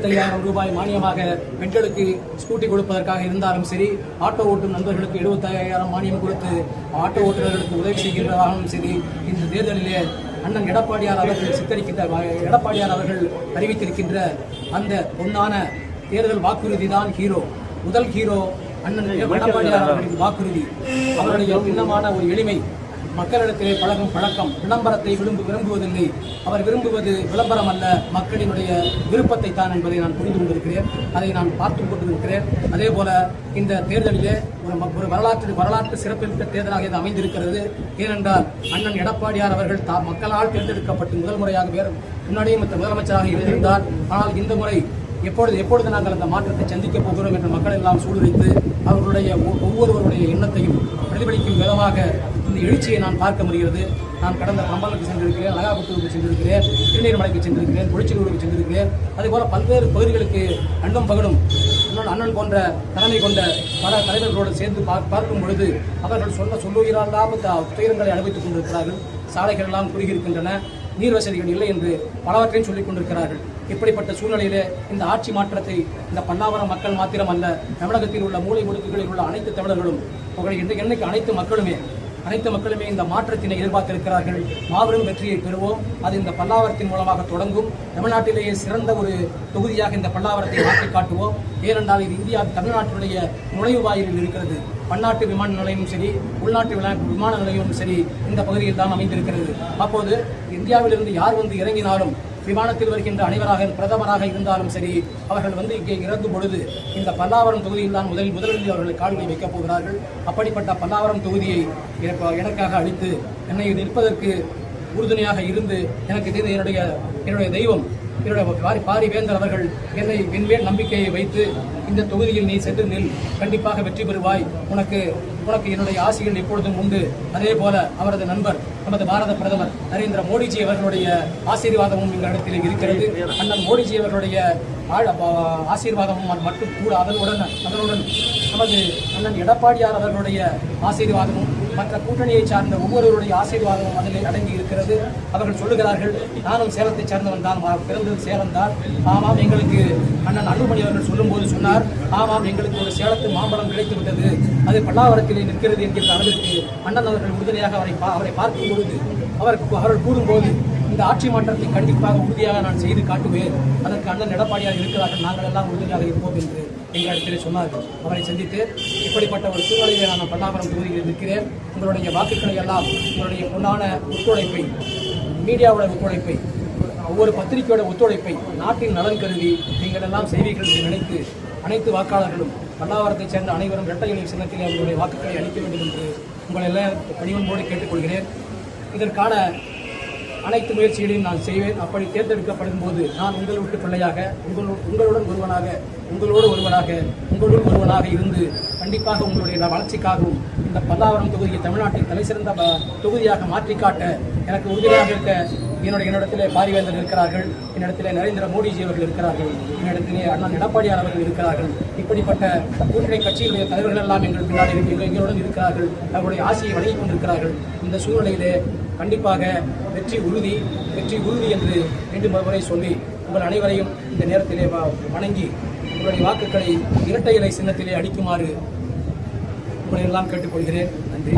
75,000 ரூபாய் மானியமாக பெண்களுக்கு ஸ்கூட்டி கொடுப்பதற்காக இருந்தாலும் சரி, ஆட்டோ ஓட்டும் நண்பர்களுக்கு 75,000 மானியம் கொடுத்து ஆட்டோ ஓட்டுநர்களுக்கு உதவி செய்கின்றதாகவும் சரி, இந்த தேர்தலிலே அண்ணன் எடப்பாடியார் அவர்கள் அறிவித்திருக்கின்ற அந்த பொன்னான தேர்தல் வாக்குறுதி தான் ஹீரோ. முதல் ஹீரோ அண்ணன் எடப்பாடியார் அவர்களின் வாக்குறுதி. அவருடைய பின்னமான ஒரு எளிமை, மக்களிடத்திலே பழகும் பழக்கம், விளம்பரத்தை விரும்புவதில்லை. அவர் விரும்புவது விளம்பரம் அல்ல, மக்களினுடைய விருப்பத்தை தான் என்பதை நான் புரிந்து கொண்டிருக்கிறேன். அதை நான் பார்த்து கொண்டிருக்கிறேன். அதே போல இந்த தேர்தலிலே ஒரு வரலாற்று சிறப்புமிக்க தேர்தலாக இது அமைந்திருக்கிறது. ஏனென்றால் அண்ணன் எடப்பாடியார் அவர்கள் மக்களால் தேர்ந்தெடுக்கப்பட்டு முதல் முறையாக முன்னாடியே முதலமைச்சராக இருந்திருந்தார். ஆனால் இந்த முறை எப்பொழுது நாங்கள் அந்த மாற்றத்தை சந்திக்கப் போகிறோம் என்ற மக்கள் எல்லாம் சூழ்நிலைத்து அவர்களுடைய ஒவ்வொருவருடைய எண்ணத்தையும் பிரதிபலிக்கும் விதமாக இந்த எழுச்சியை நான் பார்க்க முடிகிறது. நான் கடந்த பம்பலுக்கு சென்றிருக்கிறேன், அழகாபுத்தூருக்கு சென்றிருக்கிறேன், திருநீர்மலைக்கு சென்றிருக்கிறேன், பொழிச்சலூருக்கு சென்றிருக்கிறேன். அதேபோல பல்வேறு பகுதிகளுக்கு அண்டம் பகலும் அண்ணன் போன்ற தலைமை கொண்ட பல தலைவர்களோடு சேர்ந்து பார்க்கும் பொழுது அவர்கள் சொல்லுகிறார்கள் துயரங்களை அனுபவித்துக் கொண்டிருக்கிறார்கள். சாலைகள் எல்லாம் குறுகியிருக்கின்றன, நீர் வசதிகள் இல்லை என்று பலவற்றையும் சொல்லிக் கொண்டிருக்கிறார்கள். இப்படிப்பட்ட சூழ்நிலையிலே இந்த ஆட்சி மாற்றத்தை இந்த பல்லாவரம் மக்கள் மாத்திரம் அல்ல, தமிழகத்தில் உள்ள மூலை முடுக்குகளில் உள்ள அனைத்து தமிழர்களும் இன்னைக்கு அனைத்து மக்களுமே இந்த மாற்றத்தினை எதிர்பார்த்திருக்கிறார்கள். மாபெரும் வெற்றியை பெறுவோம். அது இந்த பல்லாவரத்தின் மூலமாக தொடங்கும். தமிழ்நாட்டிலேயே சிறந்த ஒரு தொகுதியாக இந்த பல்லாவரத்தை மாற்றி காட்டுவோம். ஏனென்றால் இது தமிழ்நாட்டினுடைய நுழைவு வாயிலில் இருக்கிறது. பன்னாட்டு விமான நிலையமும் சரி, உள்நாட்டு விமான நிலையமும் சரி இந்த பகுதியில் தான் அமைந்திருக்கிறது. அப்போது இந்தியாவிலிருந்து யார் வந்து இறங்கினாலும், விமானத்தில் வருகின்ற அனைவராக பிரதமராக இருந்தாலும் சரி, அவர்கள் இங்கே இறங்கும் பொழுது இந்த பல்லாவரம் தொகுதியில் தான் முதலில் அவர்கள் கால்களை வைக்கப் போகிறார்கள். அப்படிப்பட்ட பல்லாவரம் தொகுதியை எனக்காக அளித்து என்னை நிற்பதற்கு உறுதுணையாக இருந்து எனக்கு என்னுடைய தெய்வம் பாரிவேந்தர் அவர்கள் என்னை என்மேல் நம்பிக்கையை வைத்து இந்த தொகுதியில் நீ சென்று நில், கண்டிப்பாக வெற்றி பெறுவாய், உனக்கு என்னுடைய ஆசைகள் எப்பொழுதும் உண்டு. அதே போல அவரது நண்பர் நமது பாரத பிரதமர் நரேந்திர மோடிஜி அவர்களுடைய ஆசீர்வாதமும் இந்த இடத்தில் இருக்கிறது. அண்ணன் மோடிஜி அவர்களுடைய ஆசீர்வாதமும் மட்டும் கூட அதனுடன் நமது அண்ணன் எடப்பாடியார் அவர்களுடைய ஆசீர்வாதமும் மற்ற கூட்டணியை சார்ந்த ஒவ்வொருவருடைய ஆசீர்வாதமும் அதில் அடங்கி இருக்கிறது. அவர்கள் சொல்லுகிறார்கள், நானும் சேலத்தை சேர்ந்தவன் தான், பிறந்தது சேலம் தான். ஆமாம், எங்களுக்கு அண்ணன் அன்புமணி அவர்கள் சொல்லும் போது சொன்னார், ஆமாம் எங்களுக்கு ஒரு சேலத்து மாம்பழம் கிடைத்து விட்டது, அது பல்லாவரத்திலே நிற்கிறது என்கிற அளவிற்கு அண்ணன் அவர்கள் உறுதுணையாக அவரை பார்க்கும் பொழுது அவர்கள் கூறும்போது இந்த ஆட்சி மாற்றத்தை கண்டிப்பாக உறுதியாக நான் செய்து காட்டுவேன், அதற்கு அண்ணன் எடப்பாடியார் இருக்கிறார்கள், நாங்கள் எல்லாம் உறுதியாக இருப்போம் என்று எங்களிடத்திலே சொன்னார்கள். அவரை சந்தித்து இப்படிப்பட்ட ஒரு சூழ்நிலையை நான் பல்லாவரம் தொகுதியில் இருக்கிறேன். உங்களுடைய வாக்குகளை எல்லாம், உங்களுடைய பொன்னான ஒத்துழைப்பை, மீடியாவோட ஒத்துழைப்பை, ஒவ்வொரு பத்திரிகையோட ஒத்துழைப்பை நாட்டின் நலன் கருதி நீங்கள் எல்லாம் செய்வீர்கள் என்று நினைத்து அனைத்து வாக்காளர்களும் பல்லாவரத்தைச் சேர்ந்த அனைவரும் இரட்டை இலை சின்னத்தில் அவர்களுடைய வாக்குகளை அளிக்க வேண்டும் என்று உங்களை எல்லாம் பணிவன்போடு கேட்டுக்கொள்கிறேன். இதற்கான அனைத்து முயற்சிகளையும் நான் செய்வேன். அப்படி தேர்ந்தெடுக்கப்படும் போது நான் உங்கள் வீட்டு பிள்ளையாக, உங்களுடன் ஒருவனாக இருந்து கண்டிப்பாக உங்களுடைய வளர்ச்சிக்காகவும் இந்த பல்லாவரம் தொகுதியை தமிழ்நாட்டின் தலைசிறந்த தொகுதியாக மாற்றி காட்ட எனக்கு உறுதியாக இருக்க என்னிடத்திலே பாரிவேந்தர் இருக்கிறார்கள், என்னிடத்திலே நரேந்திர மோடிஜி அவர்கள் இருக்கிறார்கள், என்னிடத்திலே அண்ணன் எடப்பாடியார் அவர்கள் இருக்கிறார்கள். இப்படிப்பட்ட கூட்டணி கட்சிகளுடைய தலைவர்கள் எல்லாம் எங்களுடன் இருக்கிறார்கள். அவர்களுடைய ஆசையை வழங்கிக் கொண்டிருக்கிறார்கள். இந்த சூழ்நிலையிலே கண்டிப்பாக வெற்றி உறுதி என்று மீண்டும் ஒருமுறை சொல்லி உங்கள் அனைவரையும் இந்த நேரத்திலே வணங்கி உங்களுடைய வாக்குகளை இரட்டை இலை சின்னத்திலே அளிக்குமாறு உங்களை எல்லாம் கேட்டுக்கொள்கிறேன். நன்றி.